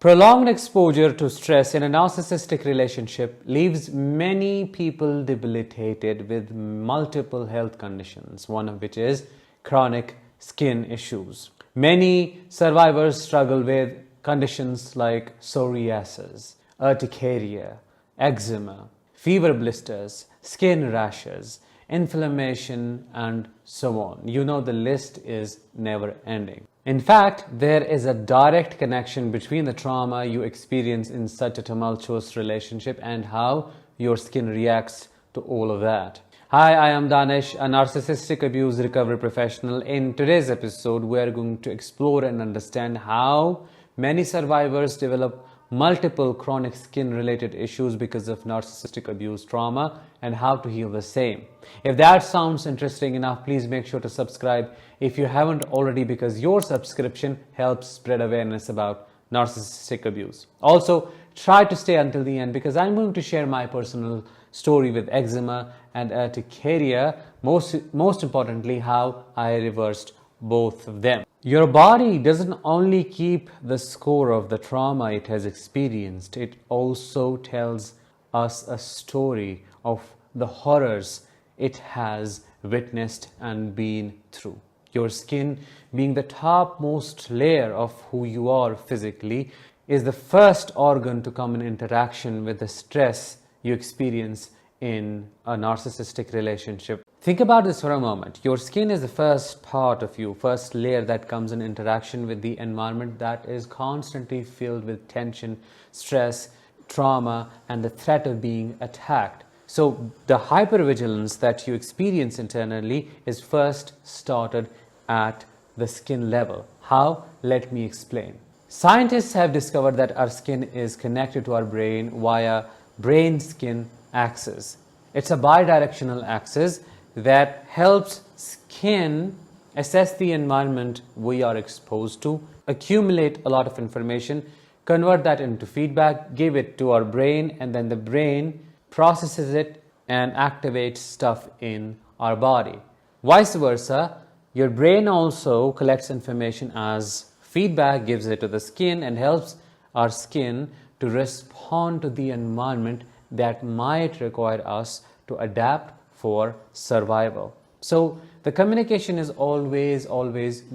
Prolonged exposure to stress in a narcissistic relationship leaves many people debilitated with multiple health conditions, one of which is chronic skin issues. Many survivors struggle with conditions like psoriasis, urticaria, eczema, fever blisters, skin rashes, inflammation, and so on. You know, the list is never ending. In fact, there is a direct connection between the trauma you experience in such a tumultuous relationship and how your skin reacts to all of that. Hi, I am Danish, a narcissistic abuse recovery professional. In today's episode, we are going to explore and understand how many survivors develop multiple chronic skin-related issues because of narcissistic abuse trauma and how to heal the same. If that sounds interesting enough, please make sure to subscribe if you haven't already, because your subscription helps spread awareness about narcissistic abuse. Also, try to stay until the end because I'm going to share my personal story with eczema and urticaria, most importantly, how I reversed both of them. Your body doesn't only keep the score of the trauma it has experienced, it also tells us a story of the horrors it has witnessed and been through. Your skin, being the topmost layer of who you are physically, is the first organ to come in interaction with the stress you experience in a narcissistic relationship. Think about this for a moment. Your skin is the first part of you, first layer that comes in interaction with the environment that is constantly filled with tension, stress, trauma, and the threat of being attacked. So the hypervigilance that you experience internally is first started at the skin level. How? Let me explain. Scientists have discovered that our skin is connected to our brain via brain-skin axis. It's a bidirectional axis that helps skin assess the environment we are exposed to, accumulate a lot of information, convert that into feedback, give it to our brain, and then the brain processes it and activates stuff in our body. Vice versa, your brain also collects information as feedback, gives it to the skin, and helps our skin to respond to the environment that might require us to adapt for survival. So the communication is always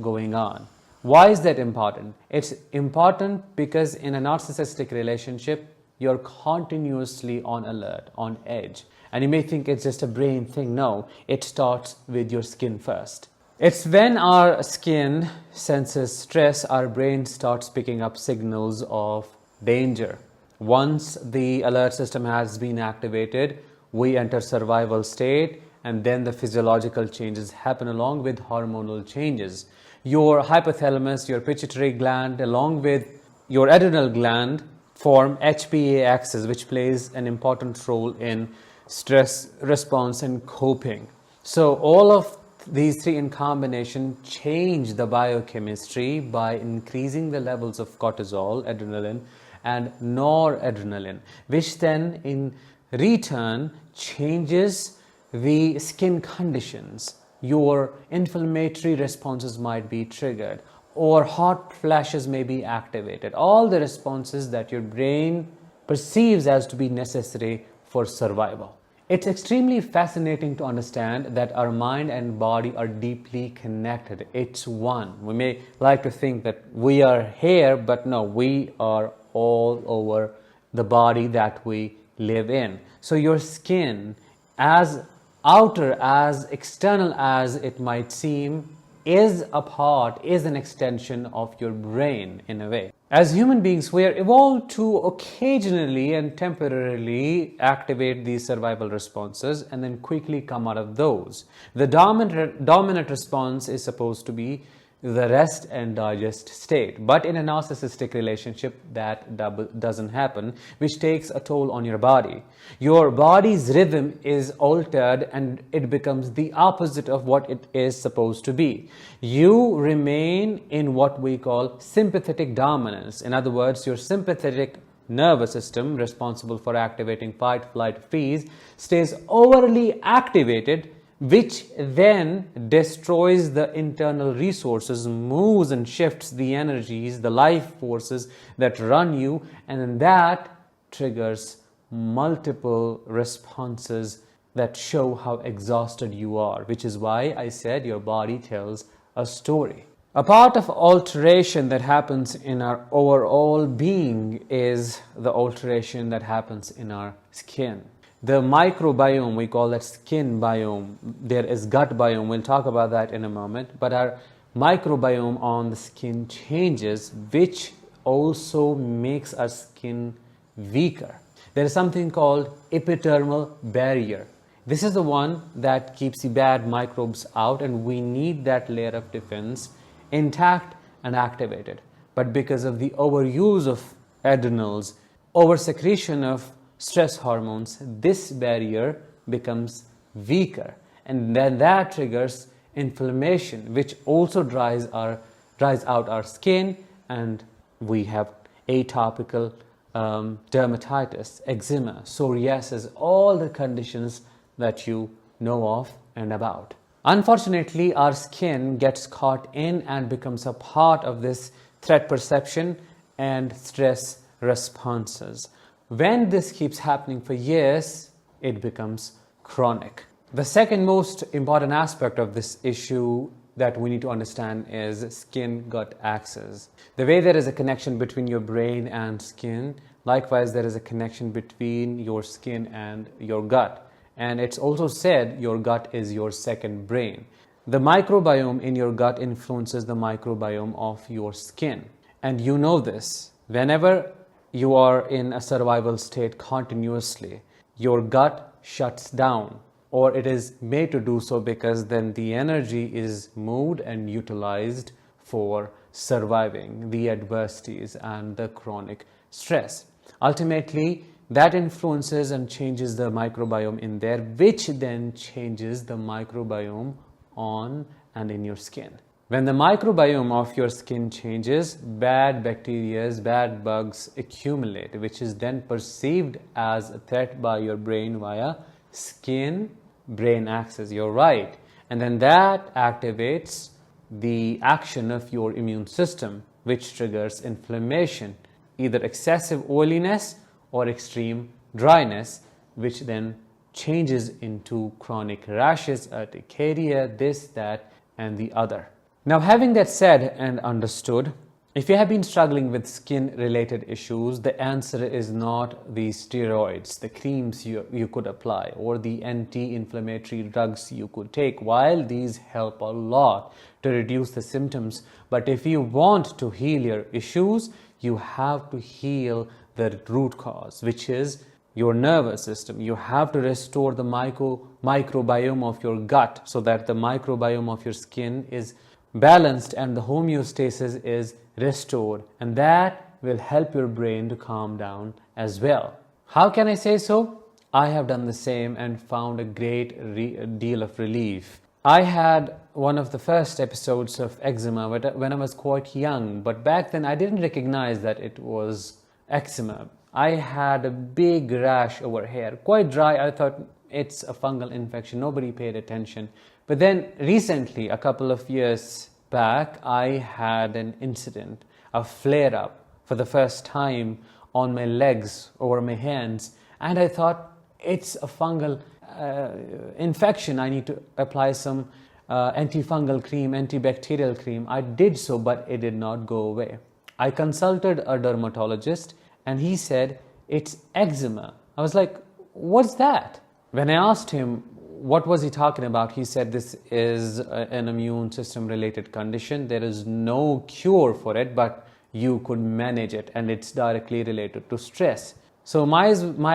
going on. Why is that important? It's important because in a narcissistic relationship, you're continuously on alert, on edge. And you may think it's just a brain thing. No, it starts with your skin first. It's when our skin senses stress, our brain starts picking up signals of danger. Once the alert system has been activated, we enter survival state, and then the physiological changes happen along with hormonal changes. Your hypothalamus, your pituitary gland, along with your adrenal gland form HPA axis, which plays an important role in stress response and coping. So all of these three in combination change the biochemistry by increasing the levels of cortisol, adrenaline, and noradrenaline, which then in return changes the skin conditions. Your inflammatory responses might be triggered, or hot flashes may be activated. All the responses that your brain perceives as to be necessary for survival. It's extremely fascinating to understand that our mind and body are deeply connected. It's one. We may like to think that we are here, but no, we are all over the body that we live in. So your skin, as outer, as external as it might seem, is an extension of your brain in a way. As human beings, we are evolved to occasionally and temporarily activate these survival responses and then quickly come out of those. The dominant response is supposed to be the rest and digest state. But in a narcissistic relationship, that doesn't happen, which takes a toll on your body. Your body's rhythm is altered and it becomes the opposite of what it is supposed to be. You remain in what we call sympathetic dominance. In other words, your sympathetic nervous system, responsible for activating fight, flight, freeze, stays overly activated which then destroys the internal resources, moves and shifts the energies, the life forces that run you, and then that triggers multiple responses that show how exhausted you are, which is why I said your body tells a story. A part of alteration that happens in our overall being is the alteration that happens in our skin. The microbiome, we call that skin biome. There is gut biome, we'll talk about that in a moment, but our microbiome on the skin changes, which also makes our skin weaker. There is something called epidermal barrier. This is the one that keeps the bad microbes out, and we need that layer of defense intact and activated. But because of the overuse of adrenals, oversecretion of stress hormones, this barrier becomes weaker, and then that triggers inflammation, which also dries out our skin, and we have atopical dermatitis, eczema, psoriasis, all the conditions that you know of and about. Unfortunately, our skin gets caught in and becomes a part of this threat perception and stress responses. When this keeps happening for years, it becomes chronic. The second most important aspect of this issue that we need to understand is skin-gut axis. The way there is a connection between your brain and skin, likewise there is a connection between your skin and your gut. And it's also said your gut is your second brain. The microbiome in your gut influences the microbiome of your skin. And you know this. Whenever you are in a survival state continuously, your gut shuts down, or it is made to do so because then the energy is moved and utilized for surviving the adversities and the chronic stress. Ultimately, that influences and changes the microbiome in there, which then changes the microbiome on and in your skin. When the microbiome of your skin changes, bad bacteria, bad bugs accumulate, which is then perceived as a threat by your brain via skin-brain axis. You're right. And then that activates the action of your immune system, which triggers inflammation, either excessive oiliness or extreme dryness, which then changes into chronic rashes, urticaria, this, that, and the other. Now, having that said and understood, if you have been struggling with skin-related issues, the answer is not the steroids, the creams you could apply, or the anti-inflammatory drugs you could take. While these help a lot to reduce the symptoms, but if you want to heal your issues, you have to heal the root cause, which is your nervous system. You have to restore the microbiome of your gut so that the microbiome of your skin is balanced and the homeostasis is restored, and that will help your brain to calm down as well. How can I say so? I have done the same and found a great deal of relief. I had one of the first episodes of eczema when I was quite young, but back then I didn't recognize that it was eczema. I had a big rash over here, quite dry. I thought it's a fungal infection. Nobody paid attention. But then recently, a couple of years back, I had an incident, a flare-up for the first time on my legs, over my hands, and I thought it's a fungal infection. I need to apply some antifungal cream, antibacterial cream. I did so, but it did not go away. I consulted a dermatologist and he said, it's eczema. I was like, what's that? When I asked him what was he talking about, he said this is an immune system related condition. There is no cure for it, but you could manage it, and it's directly related to stress. So my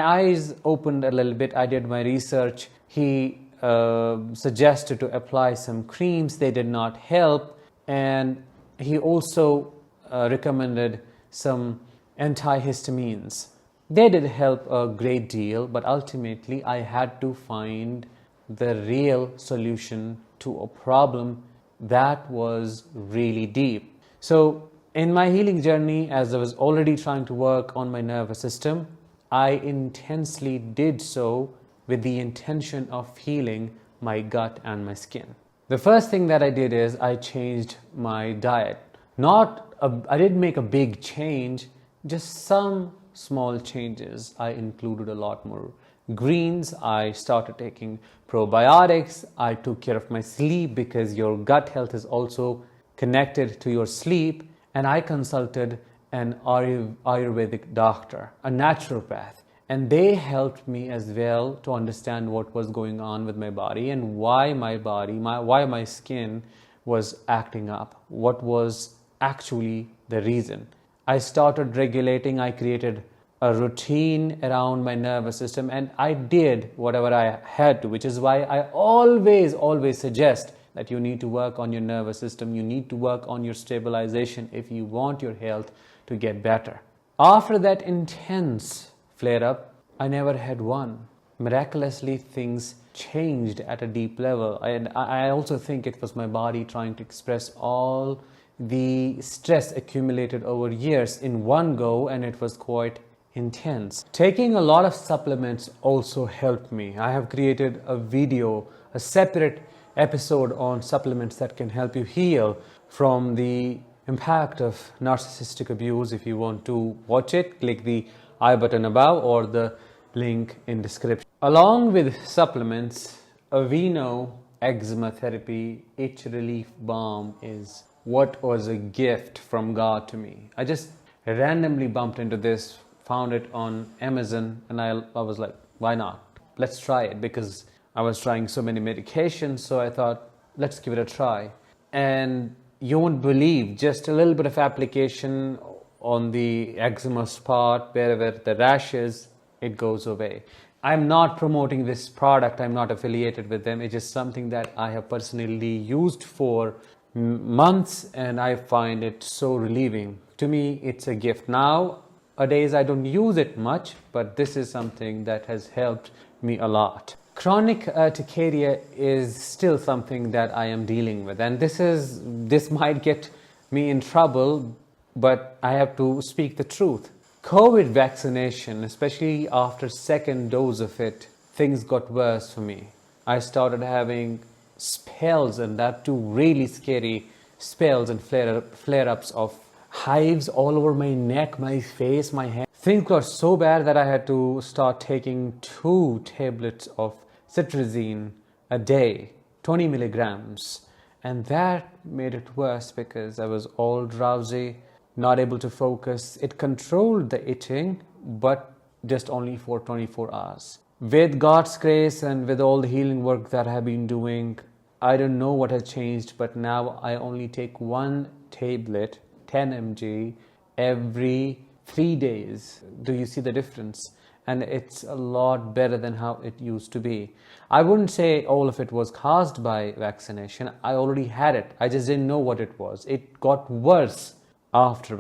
eyes opened a little bit. I did my research. He suggested to apply some creams. They did not help. And he also recommended some antihistamines. They did help a great deal, but ultimately I had to find the real solution to a problem that was really deep. So in my healing journey, as I was already trying to work on my nervous system, I intensely did so with the intention of healing my gut and my skin. The first thing that I did is I changed my diet. I didn't make a big change, just some small changes. I included a lot more greens. I started taking probiotics. I took care of my sleep because your gut health is also connected to your sleep. And I consulted an Ayurvedic doctor, a naturopath. And they helped me as well to understand what was going on with my body and why my skin was acting up. What was actually the reason? I started regulating. I created a routine around my nervous system, and I did whatever I had to, which is why I always suggest that you need to work on your nervous system. You need to work on your stabilization if you want your health to get better. After that intense flare-up, I never had one. Miraculously, things changed at a deep level. And I also think it was my body trying to express all the stress accumulated over years in one go, and it was quite intense. Taking a lot of supplements also helped me. I have created a separate episode on supplements that can help you heal from the impact of narcissistic abuse. If you want to watch it, click the I button above or the link in description. Along with supplements, Aveeno eczema therapy itch relief balm is what was a gift from God to me. I just randomly bumped into this, found it on Amazon, and I was like, why not? Let's try it, because I was trying so many medications, so I thought, let's give it a try. And you won't believe, just a little bit of application on the eczema spot, wherever the rash is, it goes away. I'm not promoting this product. I'm not affiliated with them. It's just something that I have personally used for months, and I find it so relieving. To me, it's a gift. Nowadays, I don't use it much, but this is something that has helped me a lot. Chronic urticaria is still something that I am dealing with, and this might get me in trouble, but I have to speak the truth. COVID vaccination, especially after second dose of it, things got worse for me. I started having spells, and that too really scary spells and flare-ups of hives all over my neck, my face, my hand. Things got so bad that I had to start taking 2 tablets of cetirizine a day, 20 milligrams. And that made it worse because I was all drowsy, not able to focus. It controlled the itching, but just only for 24 hours. With God's grace and with all the healing work that I have been doing, I don't know what has changed, but now I only take 1 tablet, 10 mg, every 3 days. Do you see the difference? And it's a lot better than how it used to be. I wouldn't say all of it was caused by vaccination. I already had it. I just didn't know what it was. It got worse after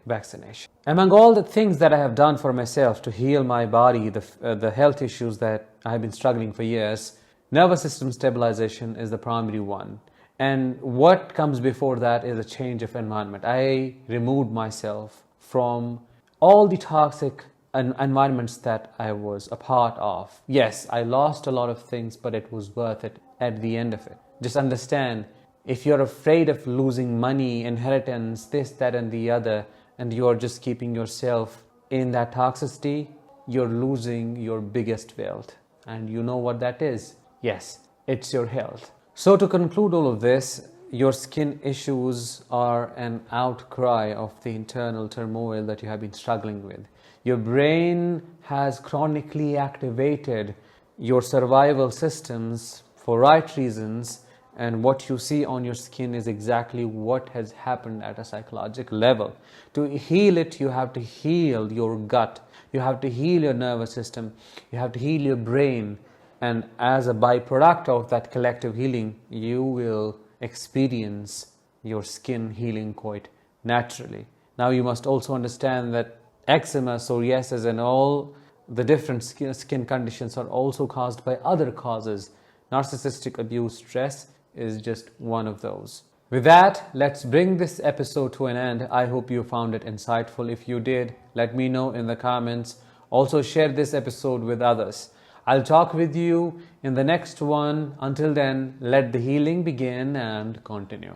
vaccination. Among all the things that I have done for myself to heal my body, the health issues that I have been struggling for years, nervous system stabilization is the primary one. And what comes before that is a change of environment. I removed myself from all the toxic environments that I was a part of. Yes, I lost a lot of things, but it was worth it at the end of it. Just understand, if you're afraid of losing money, inheritance, this, that, and the other, and you're just keeping yourself in that toxicity, you're losing your biggest wealth. And you know what that is? Yes, it's your health. So to conclude all of this, your skin issues are an outcry of the internal turmoil that you have been struggling with. Your brain has chronically activated your survival systems for right reasons, and what you see on your skin is exactly what has happened at a psychological level. To heal it, you have to heal your gut, you have to heal your nervous system, you have to heal your brain, and as a byproduct of that collective healing, you will experience your skin healing quite naturally. Now you must also understand that eczema, psoriasis, and all the different skin conditions are also caused by other causes. Narcissistic abuse stress is just one of those. With that, let's bring this episode to an end. I hope you found it insightful. If you did, let me know in the comments. Also share this episode with others. I'll talk with you in the next one. Until then, let the healing begin and continue.